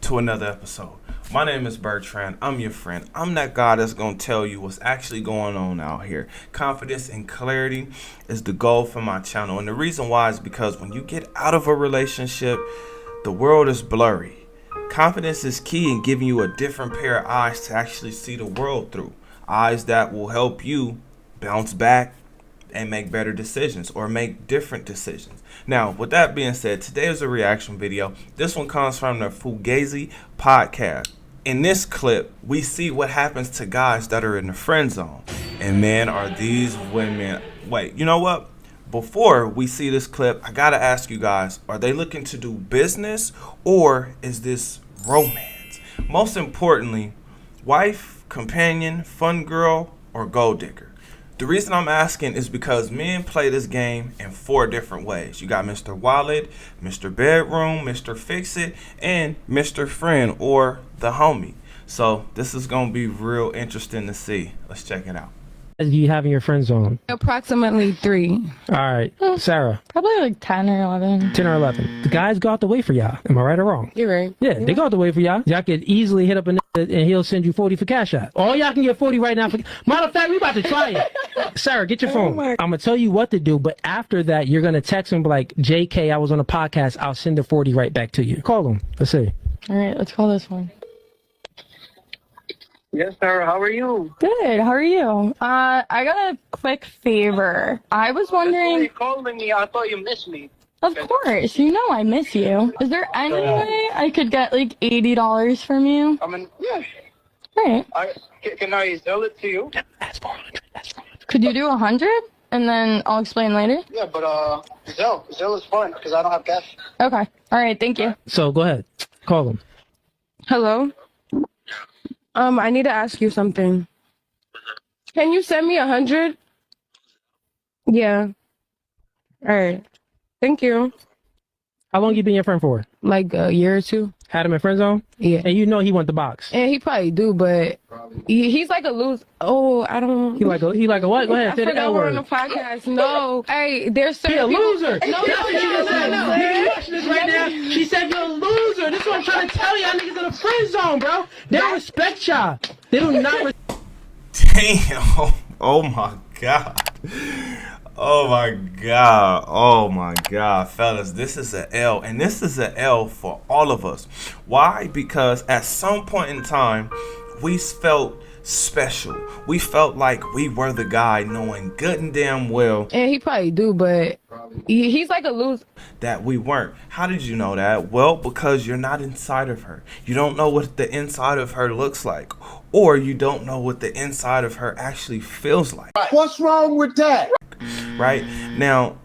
to another episode. My name is Bertrand. I'm your friend. I'm that guy that's going to tell you what's actually going on out here. Confidence and clarity is the goal for my channel. And the reason why is because when you get out of a relationship, the world is blurry. Confidence is key in giving you a different pair of eyes to actually see the world through. Eyes that will help you bounce back and make better decisions or make different decisions. Now, with that being said, today is a reaction video. This one comes from the Fugazi podcast. In this clip, we see what happens to guys that are in the friend zone. And man, are these women... Wait, you know what? Before we see this clip, I gotta ask you guys, are they looking to do business or is this romance? Most importantly, wife, companion, fun girl, or gold digger? The reason I'm asking is because men play this game in 4 different ways. You got Mr. Wallet, Mr. Bedroom, Mr. Fix-It, and Mr. Friend or the homie. So this is going to be real interesting to see. Let's check it out. Do you have in your friend zone? Approximately 3. All right. Sarah, Probably like 10 or 11. 10 or 11. The guys go out the way for y'all. Am I right or wrong? You're right. Yeah, they go out the way for y'all. Y'all could easily hit up a nigga and he'll send you 40 for cash out. All y'all can get 40 right now. Matter of fact, we about to try it. Sarah, get your phone. I'm going to tell you what to do, but after that, you're going to text him like, JK, I was on a podcast. I'll send the 40 right back to you. Call him. Let's see. All right, let's call this one. Yes, Sarah, how are you? Good. How are you? I got a quick favor. I was wondering. You calling me? I thought you missed me. Of course, you know I miss you. Is there any way I could get like $80 from you? I mean, yeah. Right. Can I sell it to you? That's 400. That's 400. Could you do 100? And then I'll explain later. Yeah, but Zelle is fine because I don't have cash. Okay. All right. Thank you. So go ahead. Call him. Hello? I need to ask you something. Can you send me 100? Yeah. All right. Thank you. How long you been your friend for? Like a year or 2? Had him in friend zone? Yeah. And you know he want the box. And he probably do, but he's like a loser. Oh, I don't. He like a what? Go ahead. I Say the forgot L we're on word. the podcast. No. Hey, there's He certain a people. loser. No, That's what she just said. no. Nigga, you watching this right now? She said you're a loser. This is what I'm trying to tell y'all niggas in the friend zone, bro. They don't respect y'all. They do not Damn. Oh my God. Oh my God. Oh my God. Fellas, this is an L. And this is an L for all of us. Why? Because at some point in time, we felt special. We felt like we were the guy, knowing good and damn well And he probably do, but he's like a loser. that we weren't. How did you know that? Well, because you're not inside of her. You don't know what the inside of her looks like. Or you don't know what the inside of her actually feels like. What's wrong with that? Right? Now,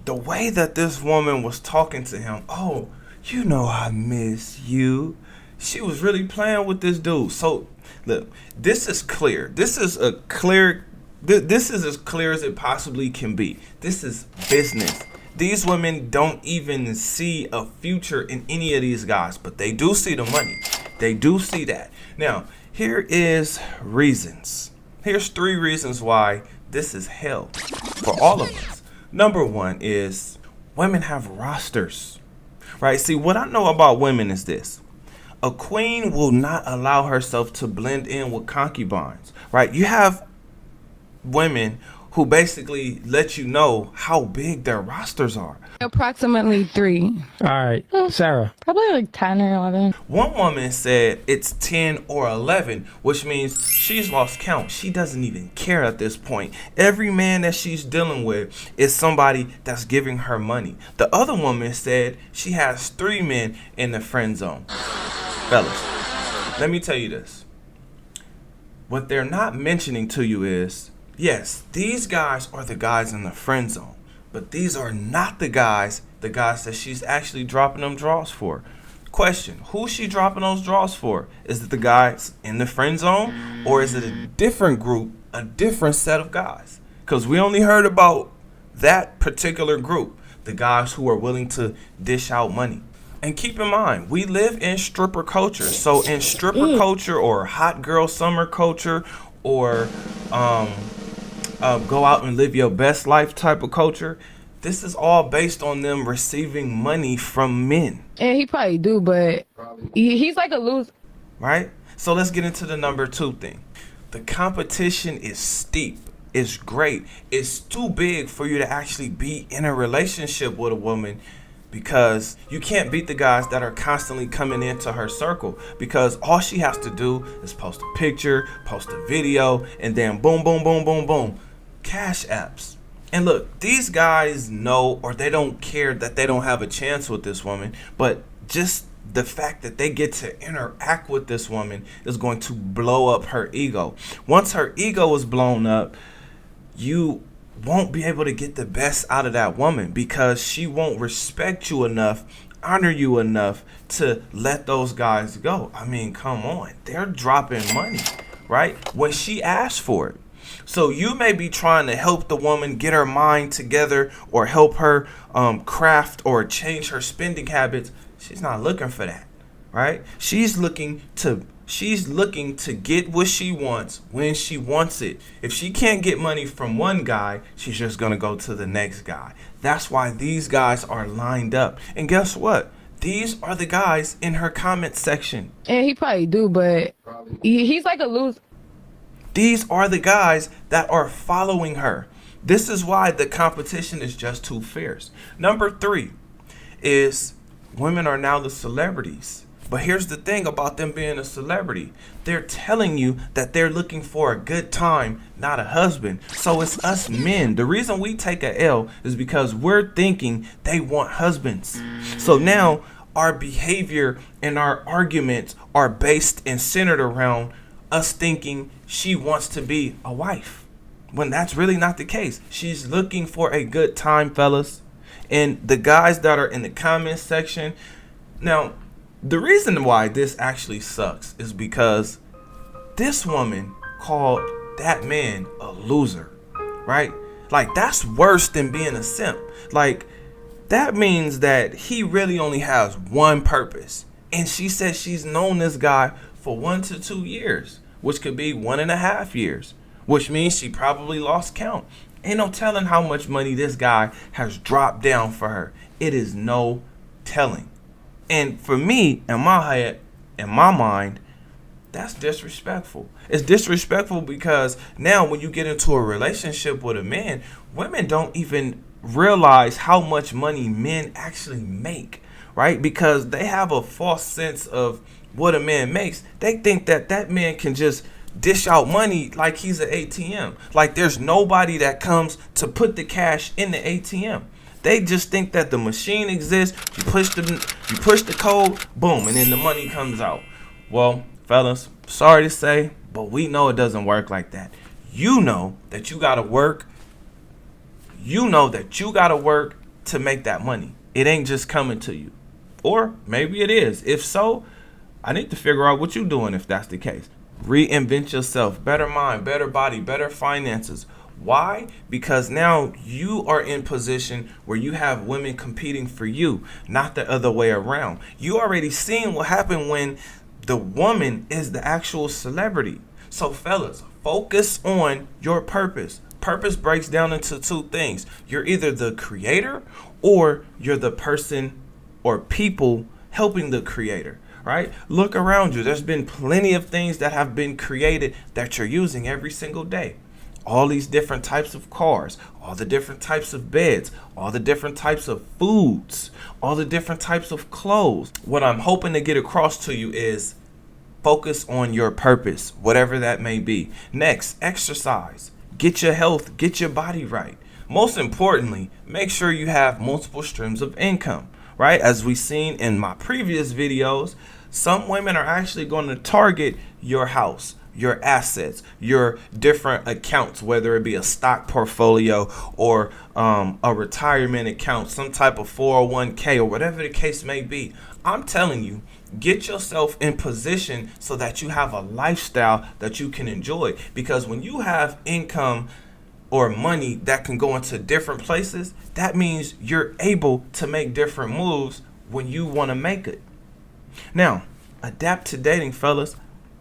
the way that this woman was talking to him, oh, you know I miss you. She was really playing with this dude. So, look, this is clear. This is as clear as it possibly can be. This is business. These women don't even see a future in any of these guys, but they do see the money. They do see that. Now, here is reasons. Here's 3 reasons why this is hell for all of us. Number 1 is women have rosters, right? See, what I know about women is this. A queen will not allow herself to blend in with concubines, right? You have women who basically let you know how big their rosters are. Approximately 3. All right. Sarah. Probably like 10 or 11. One woman said it's 10 or 11, which means she's lost count. She doesn't even care at this point. Every man that she's dealing with is somebody that's giving her money. The other woman said she has 3 men in the friend zone. Fellas, let me tell you this. What they're not mentioning to you is, yes, these guys are the guys in the friend zone, but these are not the guys that she's actually dropping them draws for. Question, who's she dropping those draws for? Is it the guys in the friend zone, or is it a different group, a different set of guys? Because we only heard about that particular group, the guys who are willing to dish out money. And keep in mind, we live in stripper culture. So in stripper culture or hot girl summer culture or go out and live your best life type of culture, This is all based on them receiving money from men. And he probably do, but he's like a loser. Right? So let's get into the number 2 thing. The competition is steep. It's great. It's too big for you to actually be in a relationship with a woman, because you can't beat the guys that are constantly coming into her circle, because all she has to do is post a picture, post a video, and then boom, boom, boom, boom, boom. Cash apps. And look, these guys know, or they don't care that they don't have a chance with this woman, but just the fact that they get to interact with this woman is going to blow up her ego. Once her ego is blown up, you won't be able to get the best out of that woman, because she won't respect you enough, honor you enough to let those guys go. I mean, come on. They're dropping money, right? When she asks for it. So you may be trying to help the woman get her mind together, or help her craft or change her spending habits. She's not looking for that, right? She's looking to get what she wants when she wants it. If she can't get money from one guy, she's just going to go to the next guy. That's why these guys are lined up. And guess what? These are the guys in her comment section. And he probably do, but he's like a loser. These are the guys that are following her. This is why the competition is just too fierce. Number 3 is women are now the celebrities. But here's the thing about them being a celebrity. They're telling you that they're looking for a good time, not a husband. So it's us men. The reason we take a L is because we're thinking they want husbands. So now our behavior and our arguments are based and centered around us thinking she wants to be a wife, when that's really not the case. She's looking for a good time, fellas. And the guys that are in the comment section, now, the reason why this actually sucks is because this woman called that man a loser, right? Like, that's worse than being a simp. Like, that means that he really only has one purpose. And she says she's known this guy for 1 to 2 years, which could be 1.5 years, which means she probably lost count. Ain't no telling how much money this guy has dropped down for her. It is no telling. And for me, in my head, in my mind, that's disrespectful. It's disrespectful because now when you get into a relationship with a man, women don't even realize how much money men actually make, right? Because they have a false sense of what a man makes. They think that that man can just dish out money like he's an ATM. Like there's nobody that comes to put the cash in the ATM. They just think that the machine exists. You push the code, boom, and then the money comes out. Well, fellas, sorry to say, but we know it doesn't work like that. You know that you gotta work. You know that you gotta work to make that money. It ain't just coming to you. Or maybe it is. If so, I need to figure out what you're doing if that's the case. Reinvent yourself. Better mind, better body, better finances. Why? Because now you are in position where you have women competing for you, not the other way around. You already seen what happened when the woman is the actual celebrity. So fellas, focus on your purpose. Purpose breaks down into two things. You're either the creator or you're the person or people helping the creator, right? Look around you. There's been plenty of things that have been created that you're using every single day. All these different types of cars, all the different types of beds, all the different types of foods, all the different types of clothes. What I'm hoping to get across to you is focus on your purpose, whatever that may be. Next, exercise. Get your health, get your body right. Most importantly, make sure you have multiple streams of income, right? As we've seen in my previous videos, some women are actually going to target your house, your assets, your different accounts, whether it be a stock portfolio or a retirement account, some type of 401k or whatever the case may be. I'm telling you, get yourself in position so that you have a lifestyle that you can enjoy. Because when you have income or money that can go into different places, that means you're able to make different moves when you want to make it. Now, adapt to dating, fellas.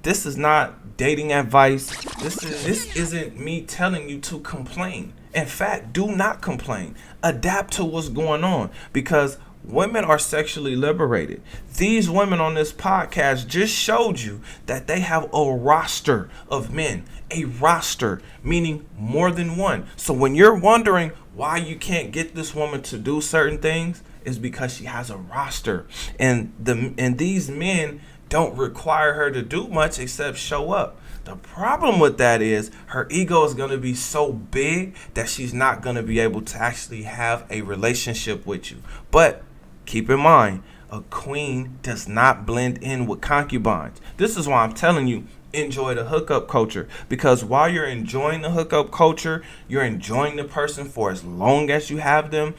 This is not dating advice. This isn't me telling you to complain. In fact, do not complain. Adapt to what's going on, because women are sexually liberated. These women on this podcast just showed you that they have a roster of men. A roster, meaning more than one. So when you're wondering why you can't get this woman to do certain things, is because she has a roster. And these men don't require her to do much except show up. The problem with that is her ego is going to be so big that she's not going to be able to actually have a relationship with you. But keep in mind, a queen does not blend in with concubines. This is why I'm telling you, enjoy the hookup culture. Because while you're enjoying the hookup culture, you're enjoying the person for as long as you have them.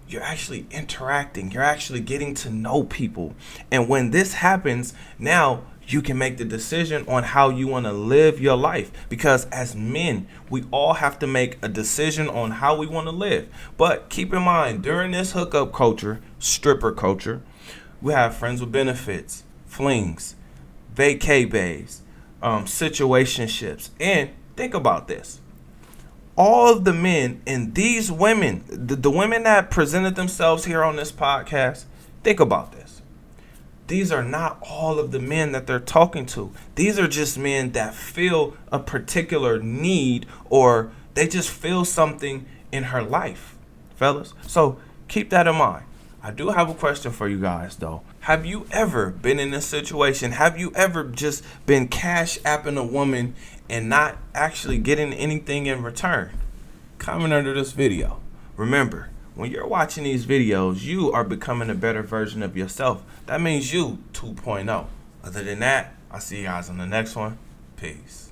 You're actually interacting. You're actually getting to know people. And when this happens, now you can make the decision on how you want to live your life. Because as men, we all have to make a decision on how we want to live. But keep in mind, during this hookup culture, stripper culture, we have friends with benefits, flings, vacay bays, situationships. And think about this. All of the men and these women, the women that presented themselves here on this podcast, think about this. These are not all of the men that they're talking to. These are just men that feel a particular need, or they just feel something in her life, fellas. So keep that in mind. I do have a question for you guys, though. Have you ever been in this situation? Have you ever just been cash apping a woman and not actually getting anything in return? Comment under this video. Remember, when you're watching these videos, you are becoming a better version of yourself. That means you 2.0. Other than that, I'll see you guys on the next one. Peace.